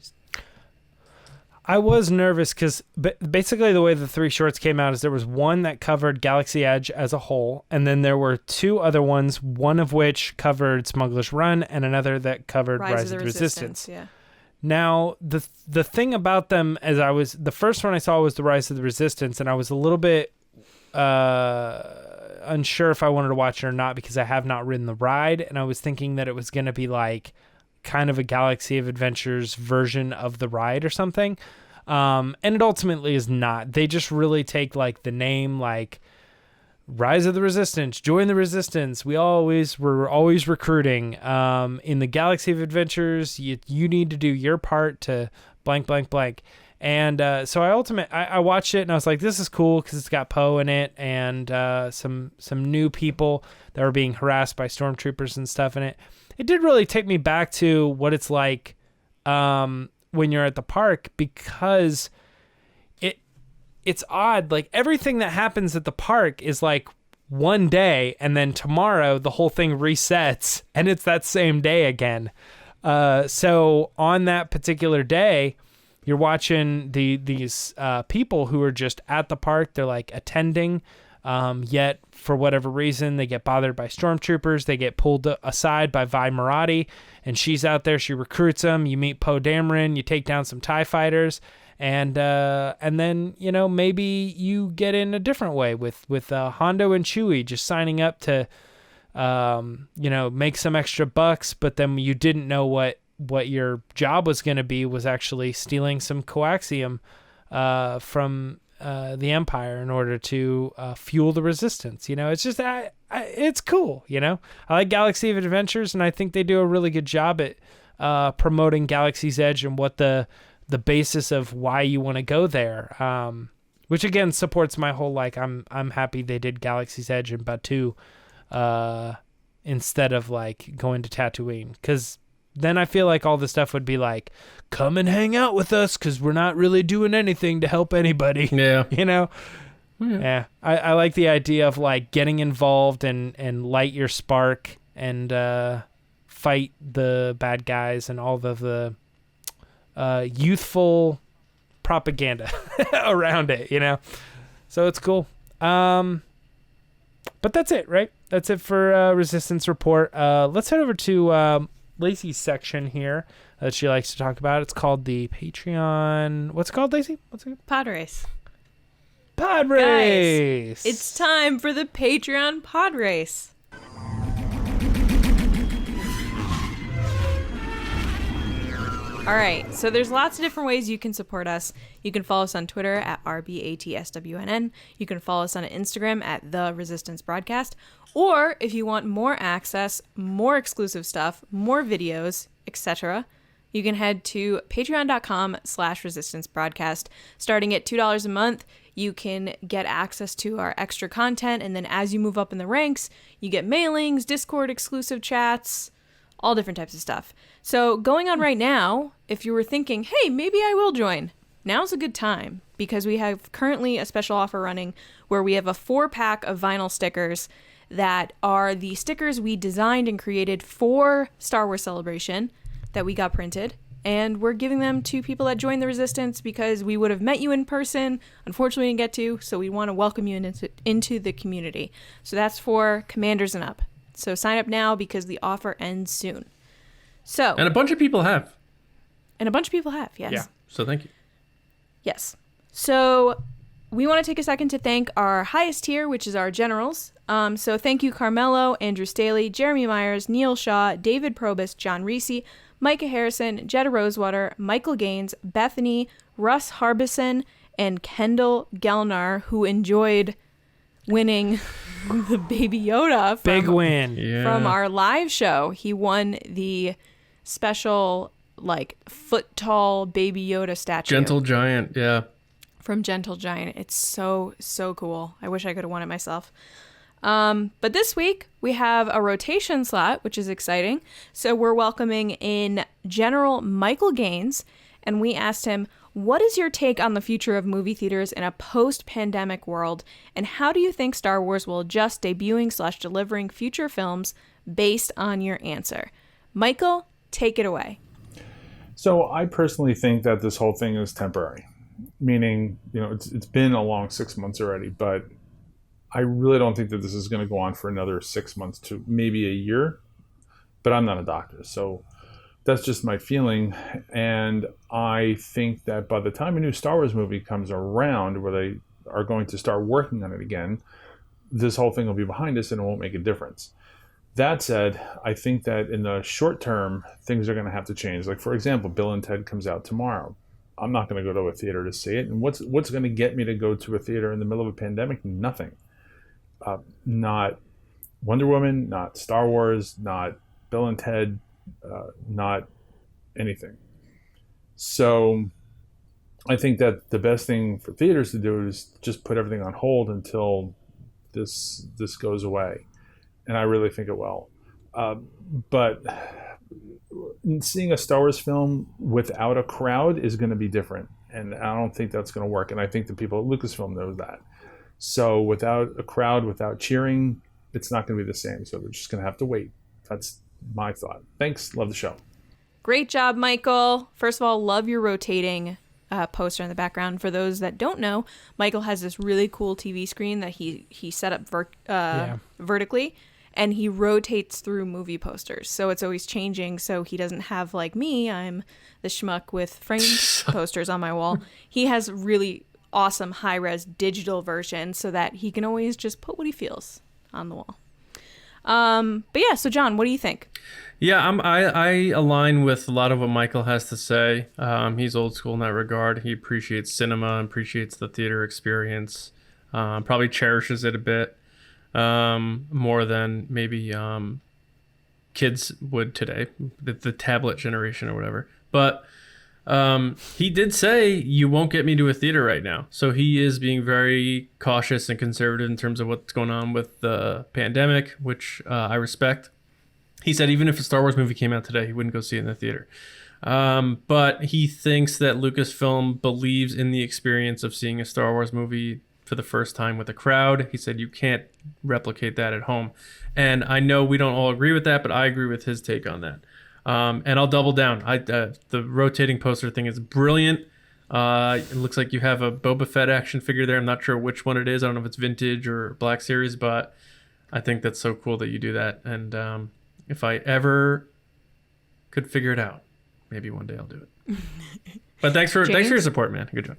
I was nervous because basically the way the 3 shorts came out is there was one that covered Galaxy Edge as a whole, and then there were 2 other ones, one of which covered Smuggler's Run, and another that covered Rise of the Resistance.
Yeah.
Now, the thing about them the first one I saw was the Rise of the Resistance, and I was a little bit unsure if I wanted to watch it or not because I have not ridden the ride, and I was thinking that it was going to be like kind of a Galaxy of Adventures version of the ride or something. And it ultimately is not. They just really take like the name, like Rise of the Resistance, join the Resistance. We're always recruiting. In the Galaxy of Adventures, you need to do your part to blank, blank, blank. And so I watched it and I was like, this is cool because it's got Poe in it and some new people that were being harassed by stormtroopers and stuff in it. It did really take me back to what it's like when you're at the park because it's odd. Like everything that happens at the park is like one day and then tomorrow the whole thing resets and it's that same day again. So on that particular day, you're watching these people who are just at the park. They're like attending, yet for whatever reason, they get bothered by stormtroopers. They get pulled aside by Vi Marati, and she's out there. She recruits them. You meet Poe Dameron. You take down some TIE fighters, and then maybe you get in a different way with Hondo and Chewie just signing up to make some extra bucks, but then you didn't know what your job was going to be was actually stealing some coaxium from the Empire in order to fuel the Resistance. It's just it's cool. I like Galaxy of Adventures, and I think they do a really good job at promoting Galaxy's Edge and what the basis of why you want to go there. Which again supports my whole I'm happy they did Galaxy's Edge in Batuu instead of going to Tatooine, because then I feel like all the stuff would be like, come and hang out with us because we're not really doing anything to help anybody.
Yeah.
Yeah. I like the idea of getting involved and light your spark and fight the bad guys and all of the youthful propaganda around it, So it's cool. But that's it, right? That's it for Resistance Report. Let's head over to Lacey's section here that she likes to talk about. It's called the Patreon. What's it called, Lacey? What's it?
Pod race.
Pod race.
Guys, it's time for the Patreon pod race. All right, so there's lots of different ways you can support us. You can follow us on Twitter at RBATSWNN. You can follow us on Instagram at The Resistance Broadcast. Or if you want more access, more exclusive stuff, more videos, etc., you can head to patreon.com/Resistance Broadcast. Starting at $2 a month, you can get access to our extra content. And then as you move up in the ranks, you get mailings, Discord exclusive chats, all different types of stuff. So going on right now, if you were thinking, hey, maybe I will join, now's a good time because we have currently a special offer running where we have a 4-pack of vinyl stickers that are the stickers we designed and created for Star Wars Celebration that we got printed. and we're giving them to people that join the Resistance because we would have met you in person. Unfortunately, we didn't get to, so we want to welcome you into the community. So that's for commanders and up. So sign up now because the offer ends soon.
And a bunch of people have.
Yes.
Yeah. So thank you.
Yes. So we want to take a second to thank our highest tier, which is our generals. So thank you, Carmelo, Andrew Staley, Jeremy Myers, Neil Shaw, David Probus, John Reese, Micah Harrison, Jetta Rosewater, Michael Gaines, Bethany, Russ Harbison, and Kendall Gelnar, who enjoyed winning the Baby Yoda
Big win.
from our live show. He won the special, like, foot-tall Baby Yoda statue.
Gentle Giant, yeah.
From Gentle Giant. It's so cool. I wish I could have won it myself. But this week we have a rotation slot, which is exciting. So we're welcoming in General Michael Gaines, and we asked him, what is your take on the future of movie theaters in a post-pandemic world, and how do you think Star Wars will adjust debuting/delivering future films based on your answer? Michael, take it away.
So I personally think that this whole thing is temporary. Meaning, it's been a long 6 months already, but I really don't think that this is going to go on for another 6 months to maybe a year. But I'm not a doctor, so that's just my feeling. And I think that by the time a new Star Wars movie comes around, where they are going to start working on it again, this whole thing will be behind us and it won't make a difference. That said, I think that in the short term, things are going to have to change. Like, for example, Bill and Ted comes out tomorrow. I'm not going to go to a theater to see it. And what's going to get me to go to a theater in the middle of a pandemic? Nothing. Not Wonder Woman, not Star Wars, not Bill and Ted, not anything. So I think that the best thing for theaters to do is just put everything on hold until this goes away. And I really think it will. But seeing a Star Wars film without a crowd is going to be different. And I don't think that's going to work. And I think the people at Lucasfilm know that. So without a crowd, without cheering, it's not going to be the same. So we're just going to have to wait. That's my thought. Thanks. Love the show.
Great job, Michael. First of all, love your rotating poster in the background. For those that don't know, Michael has this really cool TV screen that he set up vertically, and he rotates through movie posters. So it's always changing. So he doesn't have, like me, I'm the schmuck with framed posters on my wall. He has really awesome high-res digital version so that he can always just put what he feels on the wall. But yeah, so John, what do you think?
Yeah, I align with a lot of what Michael has to say. He's old school in that regard. He appreciates cinema, appreciates the theater experience, probably cherishes it a bit more than maybe kids would today, the tablet generation or whatever. But he did say, you won't get me to a theater right now. So he is being very cautious and conservative in terms of what's going on with the pandemic, which I respect. He said even if a Star Wars movie came out today, he wouldn't go see it in the theater. But he thinks that Lucasfilm believes in the experience of seeing a Star Wars movie for the first time with a crowd. He said you can't replicate that at home. And I know we don't all agree with that, but I agree with his take on that. And I'll double down. The rotating poster thing is brilliant. It looks like you have a Boba Fett action figure there. I'm not sure which one it is. I don't know if it's vintage or Black Series, but I think that's so cool that you do that. And if I ever could figure it out, maybe one day I'll do it. But thanks for your support, man. Good job.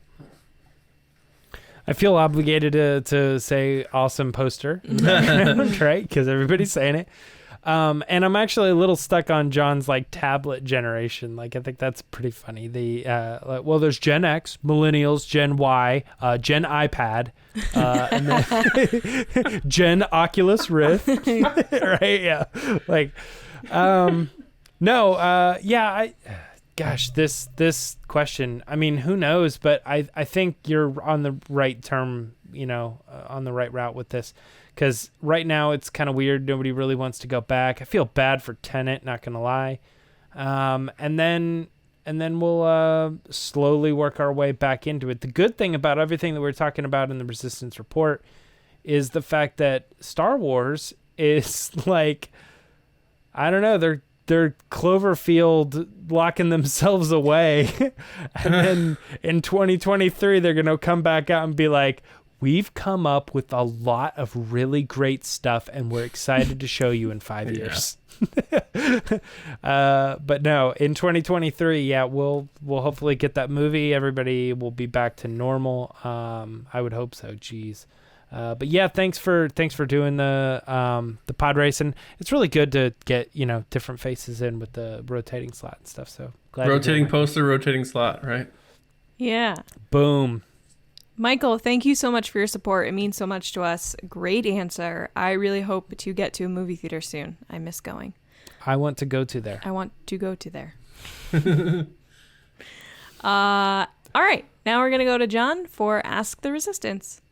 I feel obligated to say awesome poster, right? Because everybody's saying it. And I'm actually a little stuck on John's like tablet generation. Like I think that's pretty funny. Well, there's Gen X, Millennials, Gen Y, Gen iPad, and then Gen Oculus Rift, right? Yeah, like, no, yeah. Gosh, this question. I mean, who knows? But I think you're on the right term. On the right route with this. Because right now it's kind of weird. Nobody really wants to go back. I feel bad for Tenet, not going to lie. And then we'll slowly work our way back into it. The good thing about everything that we're talking about in the Resistance Report is the fact that Star Wars is like, I don't know, they're Cloverfield locking themselves away. And then in 2023, they're going to come back out and be like, we've come up with a lot of really great stuff and we're excited to show you in 5 years. But no, in 2023, yeah, we'll hopefully get that movie. Everybody will be back to normal. I would hope so. Jeez. But yeah, thanks for doing the pod race, and it's really good to get different faces in with the rotating slot and stuff. So glad
rotating poster, rotating slot, right?
Yeah.
Boom.
Michael, thank you so much for your support. It means so much to us. Great answer. I really hope to get to a movie theater soon. I miss going.
I want to go to there.
I want to go to there. All right. Now we're going to go to John for Ask the Resistance.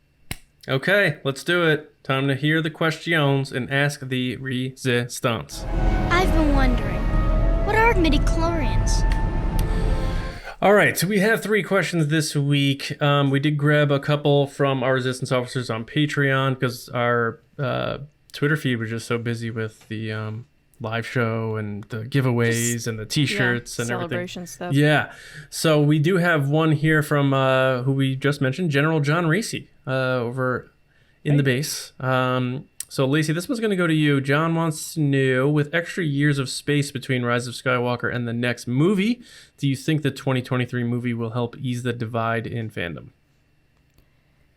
Okay, let's do it. Time to hear the questions and ask the resistance.
I've been wondering, what are midichlorians?
All right, so we have 3 questions this week. We did grab a couple from our resistance officers on Patreon because our Twitter feed was just so busy with the live show and the giveaways and the t-shirts and
celebration
everything.
Stuff.
Yeah, so we do have one here from who we just mentioned, General John Reese over in the base. So Lacey, this one's going to go to you. John wants to know, with extra years of space between Rise of Skywalker and the next movie, do you think the 2023 movie will help ease the divide in fandom?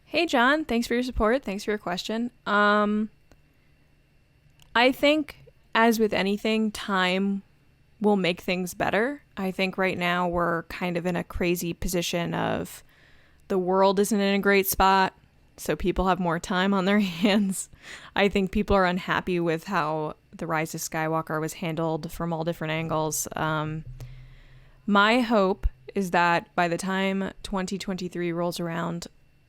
Hey, John. Thanks for your support. Thanks for your question. I think, as with anything, time will make things better. I think right now we're kind of in a crazy position of the world isn't in a great spot. So people have more time on their hands. I think people are unhappy with how the Rise of Skywalker was handled from all different angles. My hope is that by the time 2023 rolls around,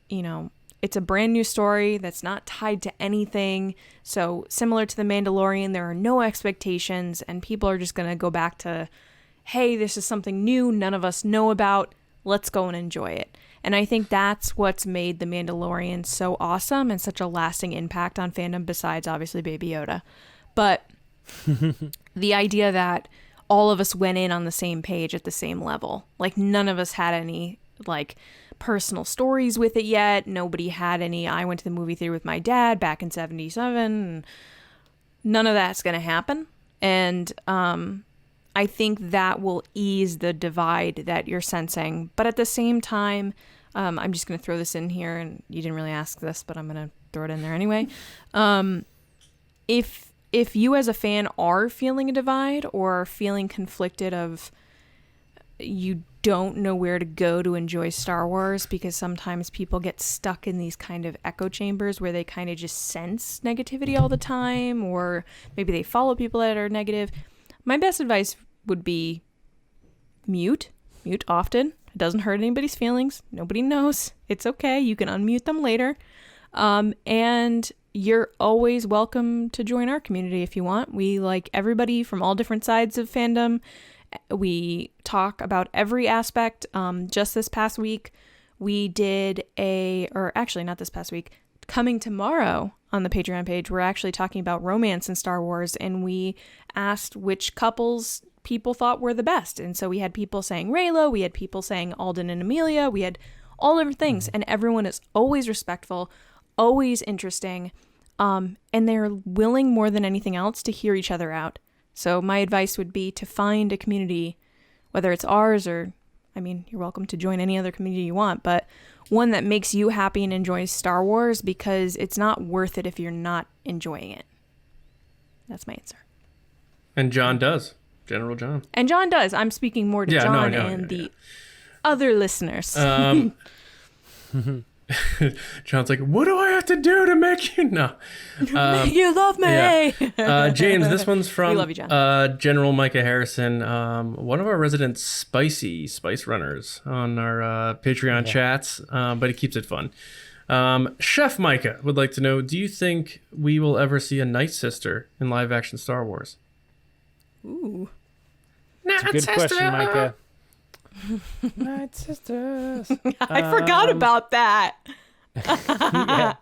it's a brand new story that's not tied to anything. So similar to The Mandalorian, there are no expectations and people are just going to go back to, hey, this is something new none of us know about. Let's go and enjoy it. And I think that's what's made The Mandalorian so awesome and such a lasting impact on fandom, besides obviously Baby Yoda. But the idea that all of us went in on the same page at the same level, like none of us had any like personal stories with it yet. Nobody had any, I went to the movie theater with my dad back in 77. None of that's going to happen. And I think that will ease the divide that you're sensing. But at the same time, I'm just going to throw this in here, and you didn't really ask this, but I'm going to throw it in there anyway. If you as a fan are feeling a divide or feeling conflicted of you don't know where to go to enjoy Star Wars, because sometimes people get stuck in these kind of echo chambers where they kind of just sense negativity all the time, or maybe they follow people that are negative. My best advice would be mute often. It doesn't hurt anybody's feelings. Nobody knows. It's okay. You can unmute them later. And you're always welcome to join our community if you want. We like everybody from all different sides of fandom. We talk about every aspect. Just this past week, we did not this past week, coming tomorrow on the Patreon page, we're actually talking about romance in Star Wars, and we asked which couples people thought were the best. And so we had people saying Raylo, we had people saying Alden and Amelia, we had all different things, and everyone is always respectful, always interesting, and they're willing more than anything else to hear each other out. So my advice would be to find a community, whether it's ours or, you're welcome to join any other community you want, but one that makes you happy and enjoys Star Wars, because it's not worth it if you're not enjoying it. That's my answer.
And John does. General John.
And John does. I'm speaking more to John and the other listeners.
John's like, what do I have to do to make you know?
You love me.
Yeah. James, this one's from
we love you, John.
General Micah Harrison, one of our resident spice runners on our Patreon chats, but he keeps it fun. Chef Micah would like to know, do you think we will ever see a Night Sister in live action Star Wars?
Ooh.
That's a good question, Micah. Night Sisters.
I forgot about that.
Yeah.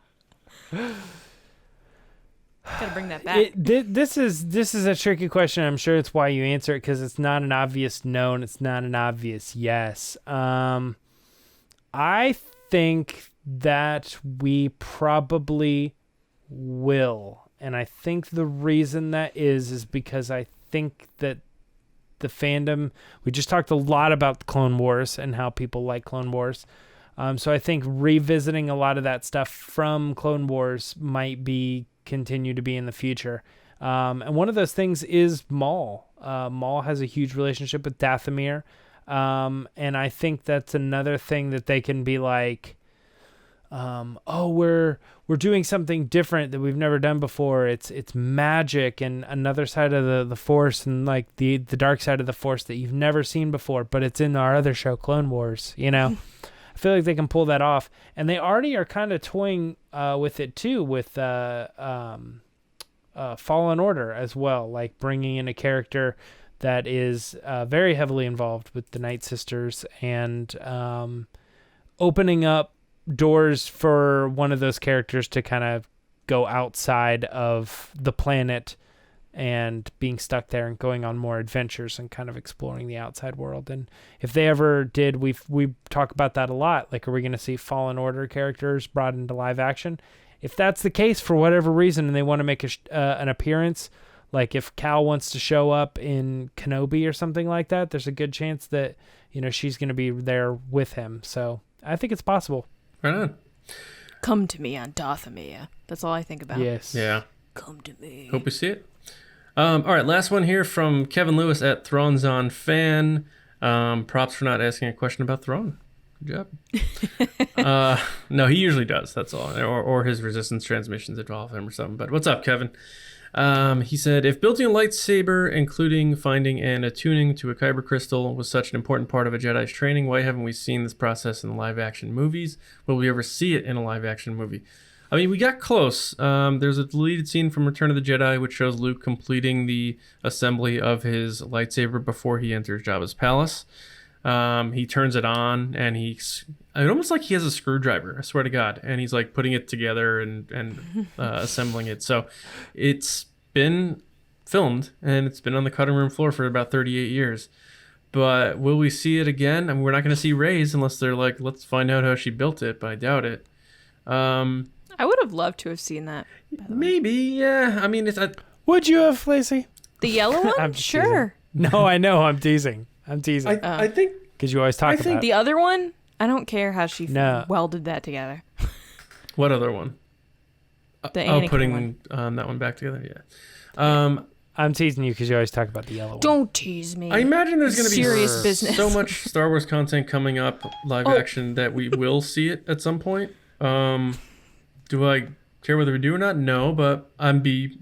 Gotta bring that back.
This is a tricky question. I'm sure it's why you answer it, because it's not an obvious no and it's not an obvious yes. I think that we probably will. And I think the reason that is because I think that the fandom, we just talked a lot about Clone Wars and how people like Clone Wars. So I think revisiting a lot of that stuff from Clone Wars might continue to be in the future. And one of those things is Maul. Maul has a huge relationship with Dathomir. And I think that's another thing that they can be like, we're doing something different that we've never done before. It's magic and another side of the Force, and like the dark side of the Force that you've never seen before, but it's in our other show, Clone Wars, you know? I feel like they can pull that off, and they already are kind of toying with it too, with Fallen Order as well, like bringing in a character that is very heavily involved with the Night Sisters, and opening up doors for one of those characters to kind of go outside of the planet and being stuck there and going on more adventures and kind of exploring the outside world. And if they ever did, we talk about that a lot. Like, are we going to see Fallen Order characters brought into live action? If that's the case for whatever reason and they want to make an appearance, like if Cal wants to show up in Kenobi or something like that, there's a good chance that, you know, she's going to be there with him. So I think it's possible.
Right on.
Come to me on Dathomir. That's all I think about.
Yes.
Yeah.
Come to me.
Hope we see it. All right, last one here from Kevin Lewis at Thronzon Fan. Props for not asking a question about Thrawn. Good job. No, he usually does. That's all. Or his resistance transmissions involve him or something. But what's up, Kevin? He said, if building a lightsaber, including finding and attuning to a kyber crystal, was such an important part of a Jedi's training, why haven't we seen this process in the live-action movies? Will we ever see it in a live-action movie? I mean, we got close. There's a deleted scene from Return of the Jedi which shows Luke completing the assembly of his lightsaber before he enters Jabba's palace. He turns it on, and it's almost like he has a screwdriver, I swear to God, and he's like putting it together and assembling it. So it's been filmed, and it's been on the cutting room floor for about 38 years. But will we see it again? I mean, we're not going to see Rey's unless they're like, let's find out how she built it, but I doubt it.
I would have loved to have seen that.
Maybe, yeah. I mean,
Would you have, Lacey?
The yellow one?
I'm
Sure.
No, I know. I'm teasing.
I think
because you always talk about
The other one, I don't care how she welded that together.
What other one?
The Anakin
putting
one.
that one back together. Yeah.
I'm teasing you because you always talk about the yellow one.
Don't tease me.
I imagine there's going to be
serious business.
So much Star Wars content coming up live action that we will see it at some point. Do I care whether we do or not? No, but I'd be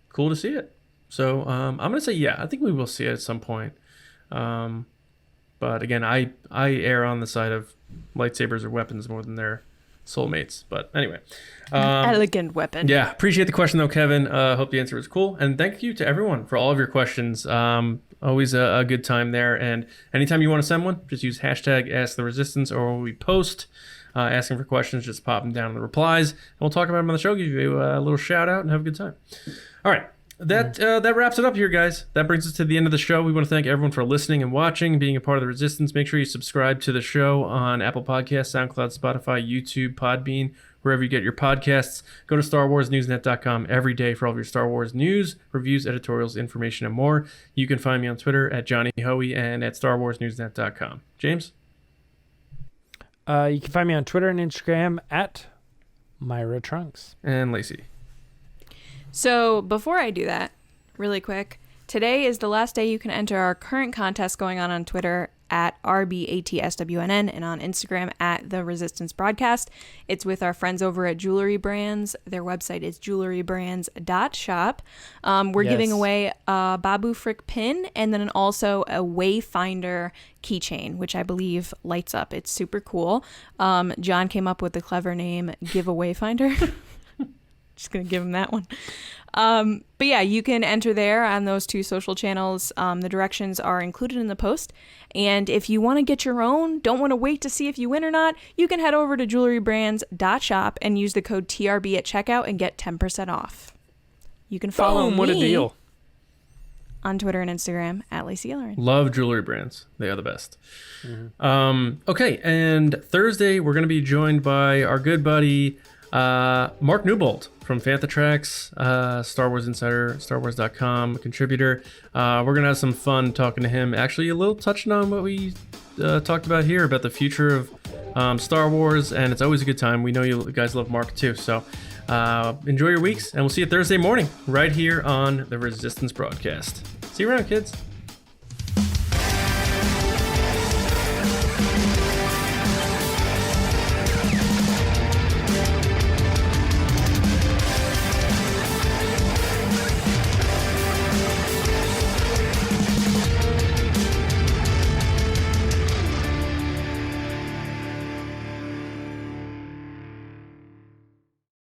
cool to see it. So I'm going to say yeah. I think we will see it at some point. But again, I err on the side of lightsabers or weapons more than their soulmates. But anyway.
Elegant weapon.
Yeah, appreciate the question though, Kevin. Hope the answer was cool. And thank you to everyone for all of your questions. Always a good time there. And anytime you want to send one, just use hashtag AskTheResistance, or when we post asking for questions, just pop them down in the replies. And we'll talk about them on the show, give you a little shout out, and have a good time. All right. That wraps it up here, guys. That brings us to the end of the show. We want to thank everyone for listening and watching, being a part of the Resistance. Make sure you subscribe to the show on Apple Podcasts, SoundCloud, Spotify, YouTube, Podbean, wherever you get your podcasts. Go to StarWarsNewsNet.com every day for all of your Star Wars news, reviews, editorials, information, and more. You can find me on Twitter at Johnny Hoey and at StarWarsNewsNet.com. James?
You can find me on Twitter and Instagram at Myra Trunks.
And Lacey.
So before I do that, really quick, today is the last day you can enter our current contest going on Twitter at RBATSWNN and on Instagram at The Resistance Broadcast. It's with our friends over at Jewelry Brands. Their website is jewelrybrands.shop. We're giving away a Babu Frick pin and then also a Wayfinder keychain, which I believe lights up. It's super cool. John came up with the clever name Give a Wayfinder. Just gonna give him that one. But yeah, you can enter there on those two social channels. The directions are included in the post. And if you want to get your own, don't want to wait to see if you win or not, you can head over to jewelrybrands.shop and use the code TRB at checkout and get 10% off. You can follow
Boom, what a
me
deal.
on Twitter and Instagram at Lacey Gilleran.
Love jewelry brands. They are the best. Okay, and Thursday we're going to be joined by our good buddy Mark Newbold from Fantha Tracks, Star Wars Insider, StarWars.com contributor. We're going to have some fun talking to him. Actually, a little touching on what we talked about here about the future of Star Wars, and it's always a good time. We know you guys love Mark too, so enjoy your weeks, and we'll see you Thursday morning right here on the Resistance broadcast. See you around, kids.